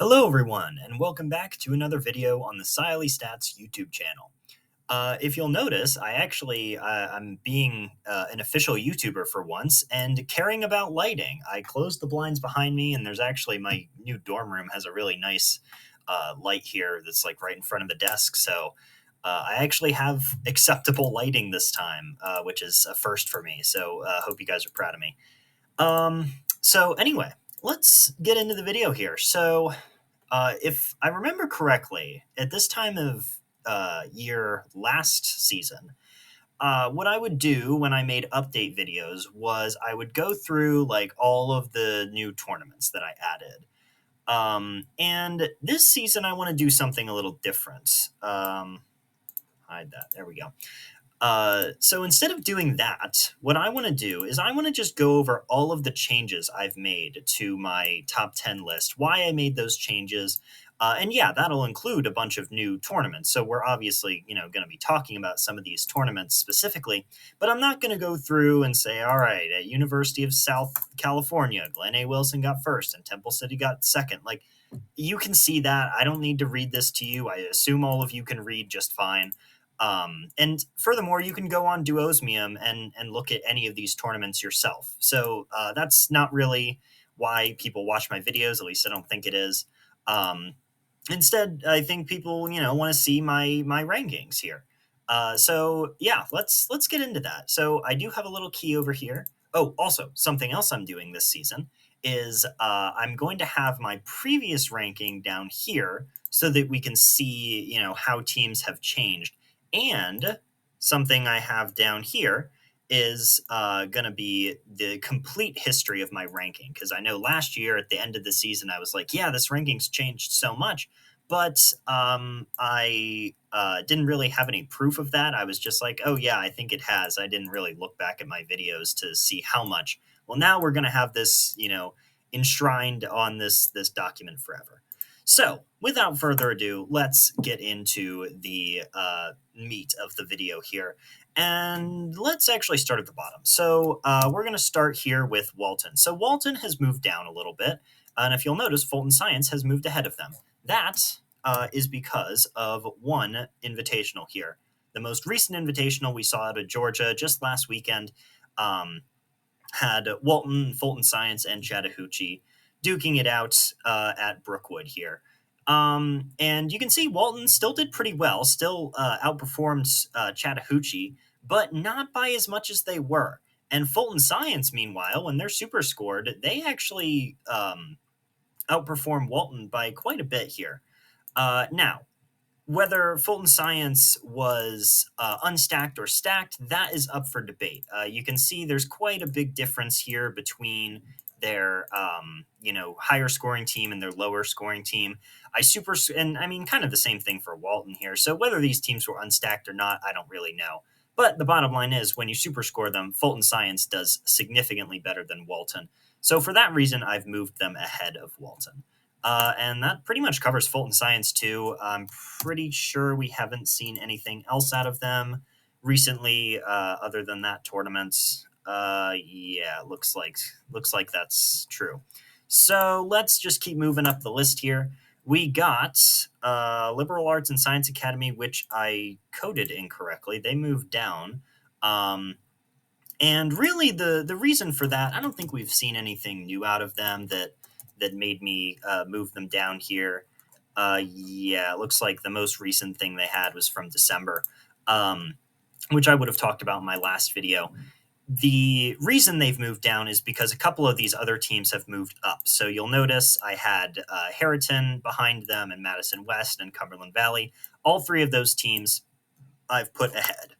Hello, everyone, and welcome back to another video on the Siley Stats YouTube channel. If you'll notice, I'm being an official YouTuber for once and caring about lighting. I closed the blinds behind me, and there's actually my new dorm room has a really nice light here that's like right in front of the desk. So I actually have acceptable lighting this time, which is a first for me. So hope you guys are proud of me. So anyway, let's get into the video here. If I remember correctly, at this time of year last season, what I would do when I made update videos was I would go through like all of the new tournaments that I added. And this season, I want to do something a little different. Hide that. There we go. So instead of doing that, what I want to do is I want to just go over all of the changes I've made to my top 10 list, why I made those changes. And yeah, that'll include a bunch of new tournaments. So we're obviously, going to be talking about some of these tournaments specifically, but I'm not going to go through and say, all right, at University of South California, Glenn A. Wilson got first and Temple City got second. Like, you can see that. I don't need to read this to you. I assume all of you can read just fine. And furthermore, you can go on Duosmium and look at any of these tournaments yourself. So that's not really why people watch my videos. At least I don't think it is. Instead, I think people want to see my rankings here. So yeah, let's get into that. So I do have a little key over here. Oh, also something else I'm doing this season is I'm going to have my previous ranking down here so that we can see how teams have changed. And something I have down here is going to be the complete history of my ranking. Because I know last year at the end of the season, I was like, yeah, this ranking's changed so much. But I didn't really have any proof of that. I was just like, oh, yeah, I think it has. I didn't really look back at my videos to see how much. Well, now we're going to have this, enshrined on this document forever. So, without further ado, let's get into the meat of the video here. And let's actually start at the bottom. So, we're going to start here with Walton. So, Walton has moved down a little bit. And if you'll notice, Fulton Science has moved ahead of them. That is because of one invitational here. The most recent invitational we saw out of Georgia just last weekend had Walton, Fulton Science, and Chattahoochee duking it out at Brookwood here. And you can see Walton still did pretty well, still outperformed Chattahoochee, but not by as much as they were. And Fulton Science, meanwhile, when they're super scored, they actually outperform Walton by quite a bit here. Now, whether Fulton Science was unstacked or stacked, that is up for debate. You can see there's quite a big difference here between their, higher scoring team and their lower scoring team. Kind of the same thing for Walton here. So whether these teams were unstacked or not, I don't really know. But the bottom line is, when you super score them, Fulton Science does significantly better than Walton. So for that reason, I've moved them ahead of Walton. And that pretty much covers Fulton Science too. I'm pretty sure we haven't seen anything else out of them recently, other than that tournament. Yeah, looks like that's true. So let's just keep moving up the list here. We got Liberal Arts and Science Academy, which I coded incorrectly. They moved down. And really, the reason for that, I don't think we've seen anything new out of them that made me move them down here. Yeah, it looks like the most recent thing they had was from December, which I would have talked about in my last video. The reason they've moved down is because a couple of these other teams have moved up. So you'll notice I had Harriton behind them and Madison West and Cumberland Valley. All three of those teams I've put ahead.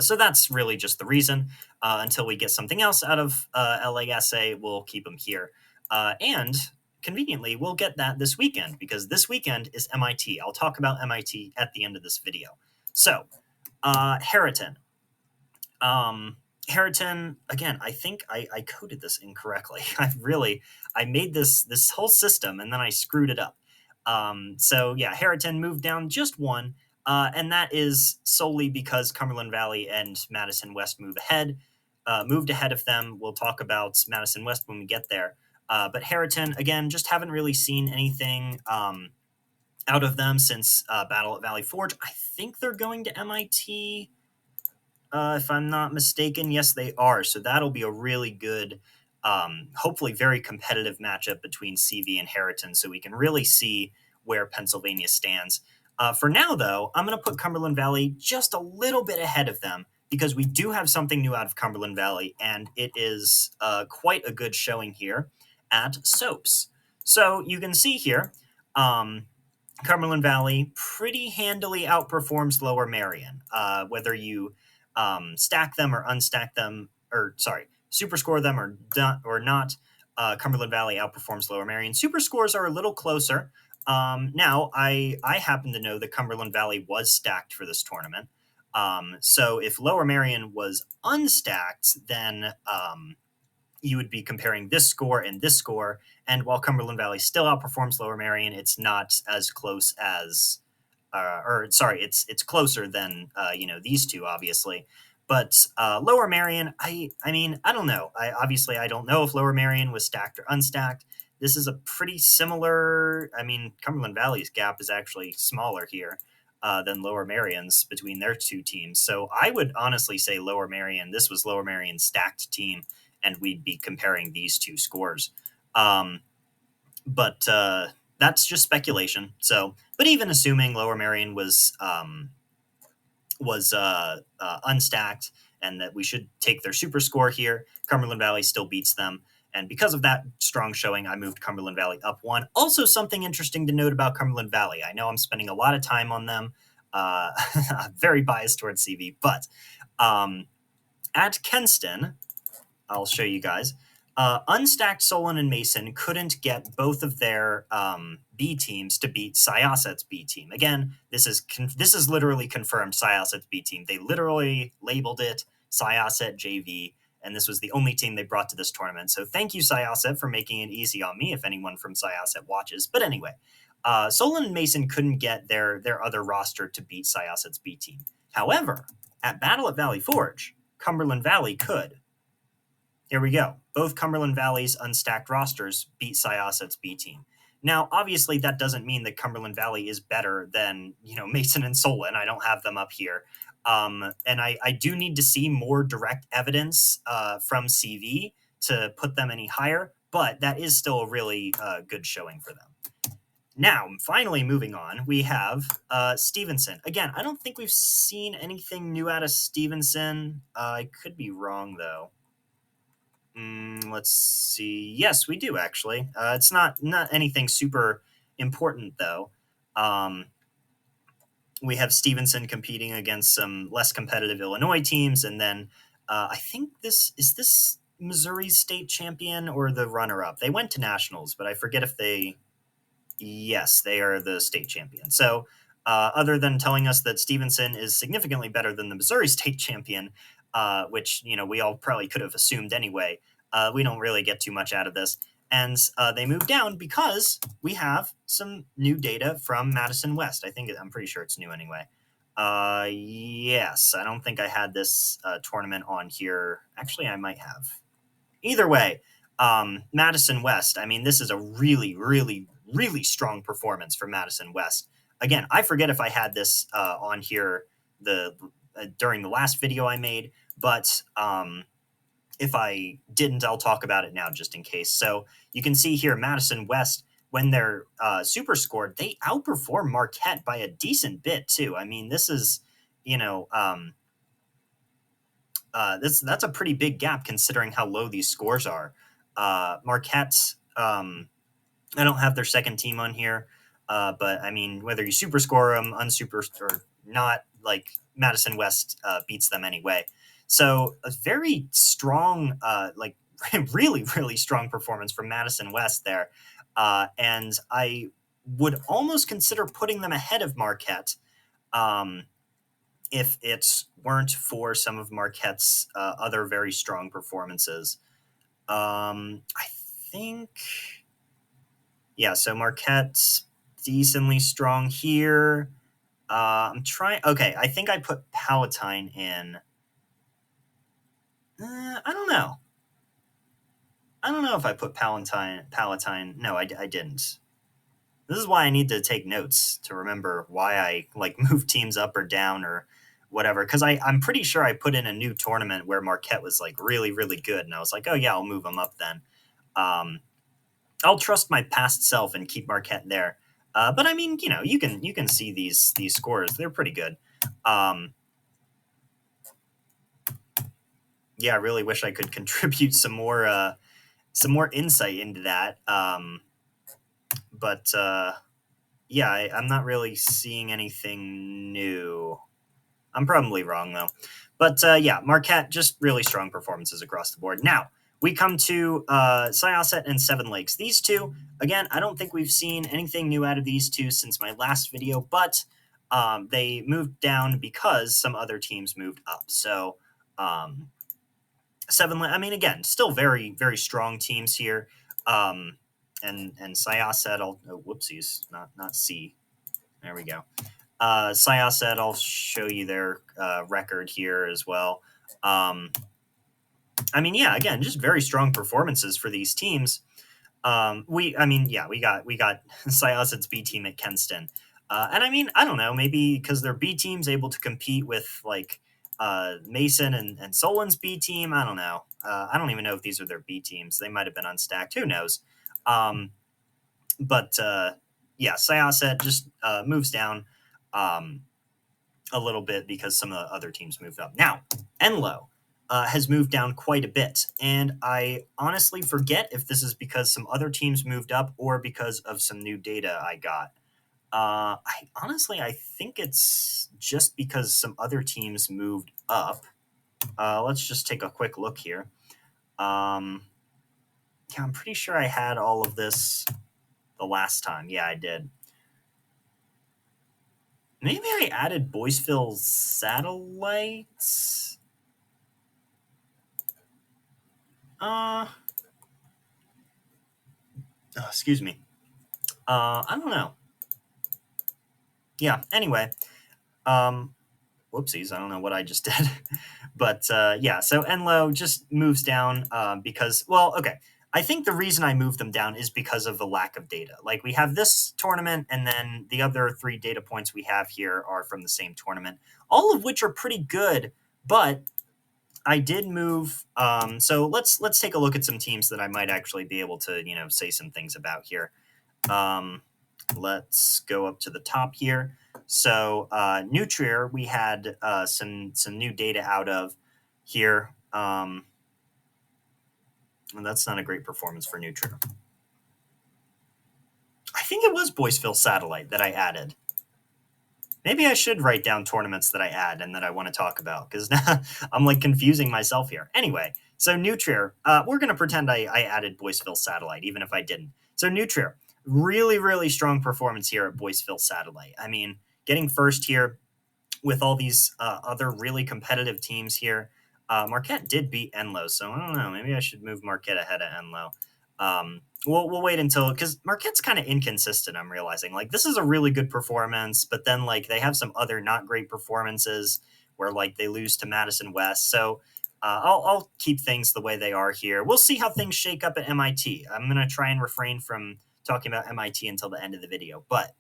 So that's really just the reason. Until we get something else out of LASA, we'll keep them here. And conveniently, we'll get that this weekend, because this weekend is MIT. I'll talk about MIT at the end of this video. So, Harriton. Harriton, again, I think I coded this incorrectly. I made this whole system and then I screwed it up. So yeah, Harriton moved down just one, and that is solely because Cumberland Valley and Madison West moved ahead of them. We'll talk about Madison West when we get there. But Harriton, again, just haven't really seen anything out of them since Battle at Valley Forge. I think they're going to MIT, if I'm not mistaken. Yes, they are. So that'll be a really good, hopefully very competitive matchup between CV and Harriton, so we can really see where Pennsylvania stands. For now, though, I'm going to put Cumberland Valley just a little bit ahead of them because we do have something new out of Cumberland Valley, and it is quite a good showing here at Soaps. So you can see here, Cumberland Valley pretty handily outperforms Lower Merion. Whether you stack them or unstack them, or sorry, super score them or not, Cumberland Valley outperforms Lower Merion. Super scores are a little closer. Now, I happen to know that Cumberland Valley was stacked for this tournament. So if Lower Merion was unstacked, then you would be comparing this score and this score. And while Cumberland Valley still outperforms Lower Merion, it's not as close as, it's closer than these two, obviously. But Lower Merion, I mean, I don't know. I don't know if Lower Merion was stacked or unstacked. This is a pretty similar. I mean, Cumberland Valley's gap is actually smaller here than Lower Merion's between their two teams. So I would honestly say Lower Merion. This was Lower Merion's stacked team, and we'd be comparing these two scores. But that's just speculation. So, but even assuming Lower Merion was unstacked and that we should take their super score here, Cumberland Valley still beats them. And because of that strong showing, I moved Cumberland Valley up one. Also, something interesting to note about Cumberland Valley. I know I'm spending a lot of time on them. Very biased towards CV, but at Kenston, I'll show you guys. Unstacked Solen and Mason couldn't get both of their B teams to beat Syosset's B team. Again, this is literally confirmed Syosset's B team. They literally labeled it Syosset JV, and this was the only team they brought to this tournament. So thank you, Syosset, for making it easy on me if anyone from Syosset watches. But anyway, Solen and Mason couldn't get their other roster to beat Syosset's B team. However, at Battle at Valley Forge, Cumberland Valley could. Here we go. Both Cumberland Valley's unstacked rosters beat Syosset's B team. Now, obviously, that doesn't mean that Cumberland Valley is better than, Mason and Solen. I don't have them up here. And I do need to see more direct evidence from CV to put them any higher, but that is still a really good showing for them. Now, finally moving on, we have Stevenson. Again, I don't think we've seen anything new out of Stevenson. I could be wrong, though. Let's see. Yes, we do, actually. It's not anything super important, though. We have Stevenson competing against some less competitive Illinois teams, and then I think this Missouri's state champion or the runner-up. They went to nationals, but I forget if they... Yes, they are the state champion. So other than telling us that Stevenson is significantly better than the Missouri state champion, which, we all probably could have assumed anyway, we don't really get too much out of this. And they moved down because we have some new data from Madison West. I'm pretty sure it's new anyway. Yes, I don't think I had this tournament on here. Actually, I might have. Either way, Madison West, I mean, this is a really, really, really strong performance for Madison West. Again, I forget if I had this on here during the last video I made, but if I didn't, I'll talk about it now just in case. So you can see here, Madison West, when they're super scored, they outperform Marquette by a decent bit too. I mean, this is, that's a pretty big gap considering how low these scores are. Marquette, I don't have their second team on here, but I mean, whether you super score them, unsuper or not, like Madison West beats them anyway. So a very strong, really, really strong performance from Madison West there. And I would almost consider putting them ahead of Marquette if it weren't for some of Marquette's other very strong performances. I think... Yeah, so Marquette's decently strong here. I'm trying... Okay, I think I put Palatine in... I don't know. I don't know if I put Palatine. No, I didn't. This is why I need to take notes to remember why I like move teams up or down or whatever. Because I'm pretty sure I put in a new tournament where Marquette was like really really good, and I was like, oh yeah, I'll move them up then. Um, I'll trust my past self and keep Marquette there. But I mean, you can see these scores; they're pretty good. Um, yeah, I really wish I could contribute some more insight into that. But yeah, I'm not really seeing anything new. I'm probably wrong though. But yeah, Marquette, just really strong performances across the board. Now, we come to Syosset and Seven Lakes. These two, again, I don't think we've seen anything new out of these two since my last video, but they moved down because some other teams moved up. So, I mean, again, still very, very strong teams here. Um, and Syosset, whoopsies, not C. There we go. Syosset, I'll show you their record here as well. I mean, yeah, again, just very strong performances for these teams. We got Syosset's B team at Kenston, and I mean, I don't know, maybe because their B team's able to compete with like Mason and Solen's B team. I don't know. I don't even know if these are their B teams. They might have been unstacked. Who knows? Um, but yeah, Syosset just moves down. Um, a little bit because some of the other teams moved up. Now, Enloe has moved down quite a bit, and I honestly forget if this is because some other teams moved up or because of some new data I got. I think it's just because some other teams moved up. Let's just take a quick look here. Yeah, I'm pretty sure I had all of this the last time. Yeah, I did. Maybe I added Boyceville satellites. Excuse me. I don't know. Yeah. Anyway, um, whoopsies. I don't know what I just did, but yeah. So Enloe just moves down because, well, okay. I think the reason I moved them down is because of the lack of data. Like we have this tournament, and then the other 3 data points we have here are from the same tournament, all of which are pretty good. But I did move. So let's take a look at some teams that I might actually be able to say some things about here. Um, let's go up to the top here. So Nutrier, we had some new data out of here. And that's not a great performance for Nutrier. I think it was Boyceville Satellite that I added. Maybe I should write down tournaments that I add and that I want to talk about because now I'm like confusing myself here. Anyway, so Nutrier, we're going to pretend I added Boyceville Satellite, even if I didn't. So Nutrier, really, really strong performance here at Boyceville Satellite. I mean, getting first here with all these other really competitive teams here. Marquette did beat Enloe, so I don't know. Maybe I should move Marquette ahead of Enloe. We'll wait until because Marquette's kind of inconsistent. I'm realizing like this is a really good performance, but then like they have some other not great performances where like they lose to Madison West. So I'll keep things the way they are here. We'll see how things shake up at MIT. I'm gonna try and refrain from talking about MIT until the end of the video, but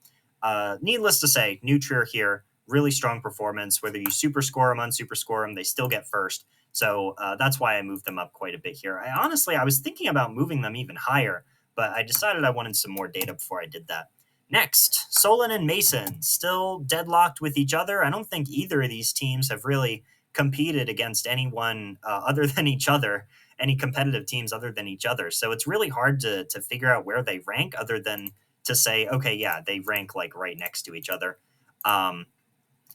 needless to say, Nutrier here really strong performance. Whether you super score them, unsuper score them, they still get first. So that's why I moved them up quite a bit here. I was thinking about moving them even higher, but I decided I wanted some more data before I did that. Next, Solen and Mason, still deadlocked with each other. I don't think either of these teams have really competed against anyone other than each other, any competitive teams other than each other. So it's really hard to figure out where they rank other than to say, okay, yeah, they rank like right next to each other.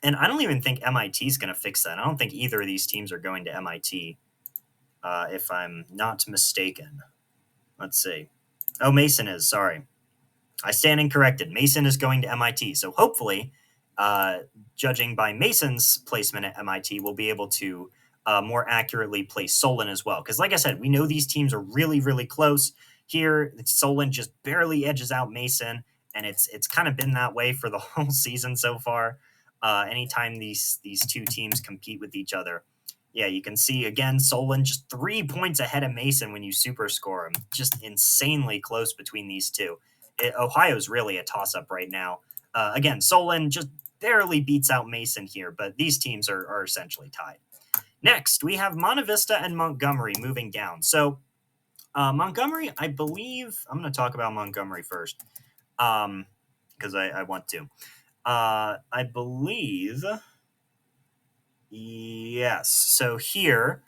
And I don't even think MIT is going to fix that. I don't think either of these teams are going to MIT, if I'm not mistaken. Let's see. Oh, Mason is. Sorry. I stand incorrected. Mason is going to MIT. So hopefully, judging by Mason's placement at MIT, we'll be able to more accurately place Solen as well. Because like I said, we know these teams are really, really close. Here, Solen just barely edges out Mason, and it's kind of been that way for the whole season so far. Anytime these two teams compete with each other, Yeah, you can see again, Solen just 3 points ahead of Mason when you super score him. Just insanely close between these two. Ohio's really a toss up right now. Again, Solen just barely beats out Mason here, but these teams are essentially tied. Next, we have Manavista and Montgomery moving down. So, Montgomery, I believe, I'm going to talk about Montgomery first because I want to. I believe, yes. So here,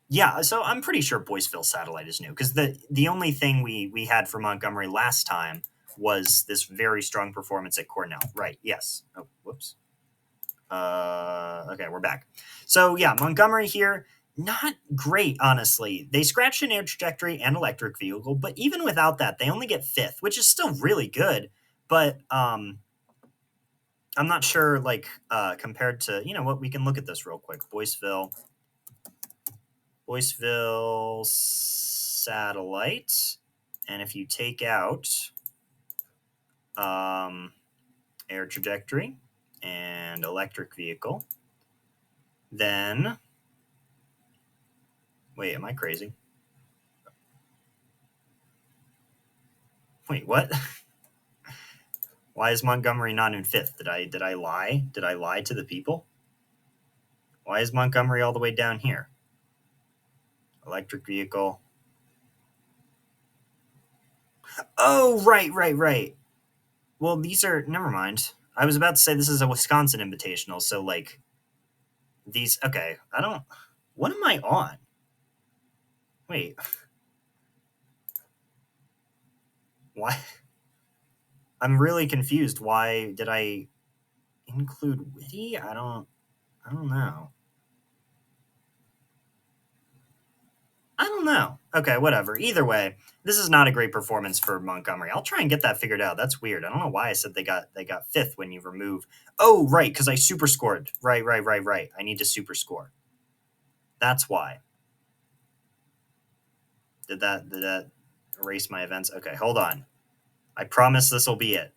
yeah, so I'm pretty sure Boyceville Satellite is new because the only thing we had for Montgomery last time was this very strong performance at Cornell. Right, yes. Oh, whoops. Okay, we're back. So yeah, Montgomery here, not great, honestly. They scratched an air trajectory and electric vehicle, but even without that, they only get 5th, which is still really good. But I'm not sure, like, compared to, you know what, we can look at this real quick. Boyceville Satellite. And if you take out air trajectory and electric vehicle, then wait, am I crazy? Wait, what? Why is Montgomery not in 5th? Did I lie? Did I lie to the people? Why is Montgomery all the way down here? Electric vehicle. Oh, right. Well, these are, never mind. I was about to say this is a Wisconsin Invitational, so like these, okay, I don't, what am I on? Wait. Why? I'm really confused. Why did I include Witty? I don't know. I don't know. Okay, whatever. Either way, this is not a great performance for Montgomery. I'll try and get that figured out. That's weird. I don't know why I said they got 5th when you remove. Oh, right, because I super scored. Right. I need to super score. That's why. Did that erase my events? Okay, hold on. I promise this will be it.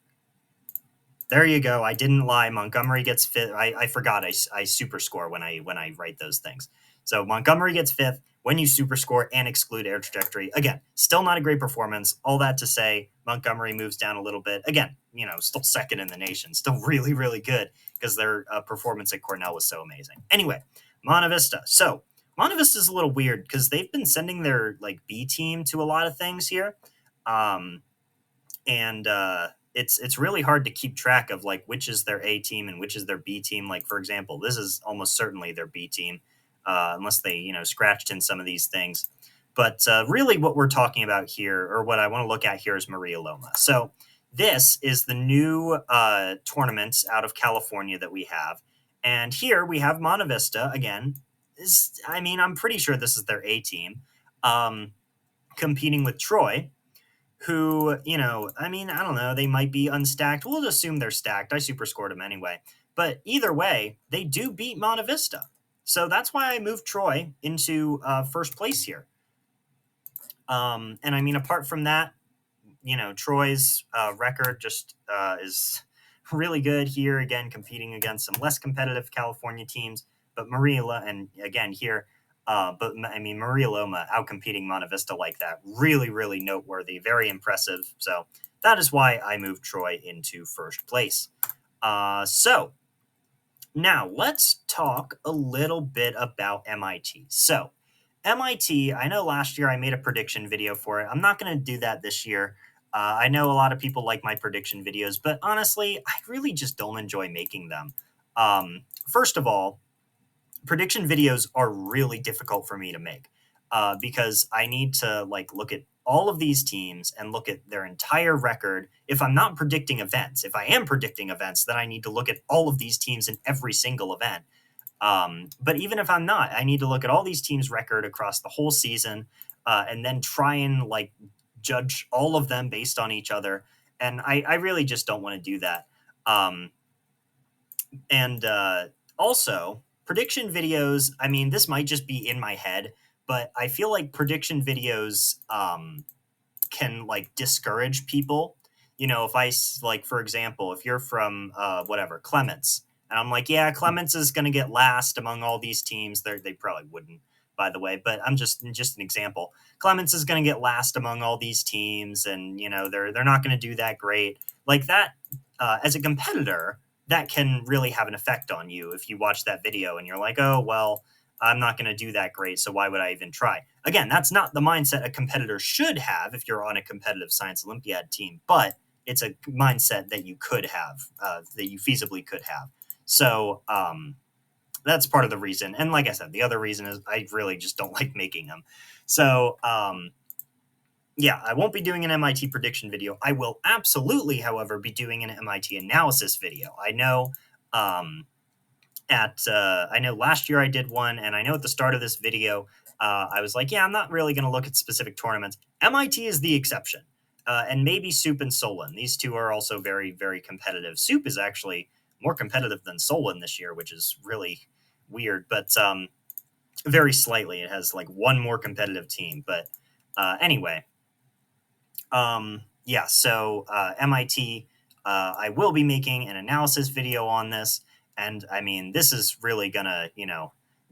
There you go. I didn't lie. Montgomery gets 5th. I forgot. I super score when I write those things. So Montgomery gets 5th when you super score and exclude air trajectory. Again, still not a great performance. All that to say, Montgomery moves down a little bit. Again, you know, still 2nd in the nation. Still really, really good because their performance at Cornell was so amazing. Anyway, Manavista. So Manavista is a little weird because they've been sending their like B team to a lot of things here. And it's really hard to keep track of like which is their A team and which is their B team. Like for example, this is almost certainly their B team, unless they scratched in some of these things. But really, what we're talking about here, or what I want to look at here, is Maria Loma. So this is the new tournament out of California that we have, and here we have Monte Vista again. I'm pretty sure this is their A team, competing with Troy, who, I don't know, they might be unstacked. We'll assume they're stacked. I super scored them anyway. But either way, they do beat Monte Vista. So that's why I moved Troy into first place here. And apart from that, Troy's record just is really good here. Again, competing against some less competitive California teams. But Maria Loma outcompeting Monte Vista like that, really, really noteworthy, very impressive. So that is why I moved Troy into first place. So now let's talk a little bit about MIT. So MIT, I know last year I made a prediction video for it. I'm not going to do that this year. I know a lot of people like my prediction videos, but honestly, I really just don't enjoy making them. First of all, prediction videos are really difficult for me to make because I need to look at all of these teams and look at their entire record. If I'm not predicting events, if I am predicting events, then I need to look at all of these teams in every single event. But even if I'm not, I need to look at all these teams' record across the whole season and then try and judge all of them based on each other. And I really just don't want to do that. And also, prediction videos, this might just be in my head, but I feel like prediction videos can discourage people. If I, for example, if you're from whatever, Clements, And I'm like, yeah, Clemens is going to get last among all these teams. They probably wouldn't, by the way, but I'm just an example. Clemens is going to get last among all these teams, and they're not going to do that great. Like that, as a competitor, that can really have an effect on you if you watch that video and you're like, oh well, I'm not going to do that great, so why would I even try? Again, that's not the mindset a competitor should have if you're on a competitive science Olympiad team, but it's a mindset that you could have, that you feasibly could have. So that's part of the reason. And like I said, the other reason is I really just don't like making them. So yeah, I won't be doing an MIT prediction video. I will absolutely, however, be doing an MIT analysis video. I know I know last year I did one, and I know at the start of this video, I was like, yeah, I'm not really going to look at specific tournaments. MIT is the exception, and maybe Soup and Solen. These two are also very, very competitive. Soup is actually more competitive than Solen this year, which is really weird, but very slightly. It has like one more competitive team. But anyway, yeah, so MIT, I will be making an analysis video on this. And I mean, this is really gonna,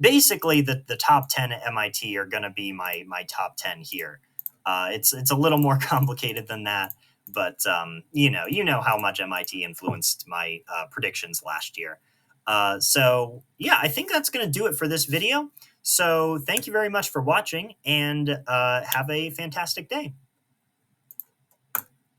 basically the top 10 at MIT are gonna be my top 10 here. It's a little more complicated than that, but you know how much MIT influenced my predictions last year. So yeah, I think that's gonna do it for this video. So thank you very much for watching, and have a fantastic day.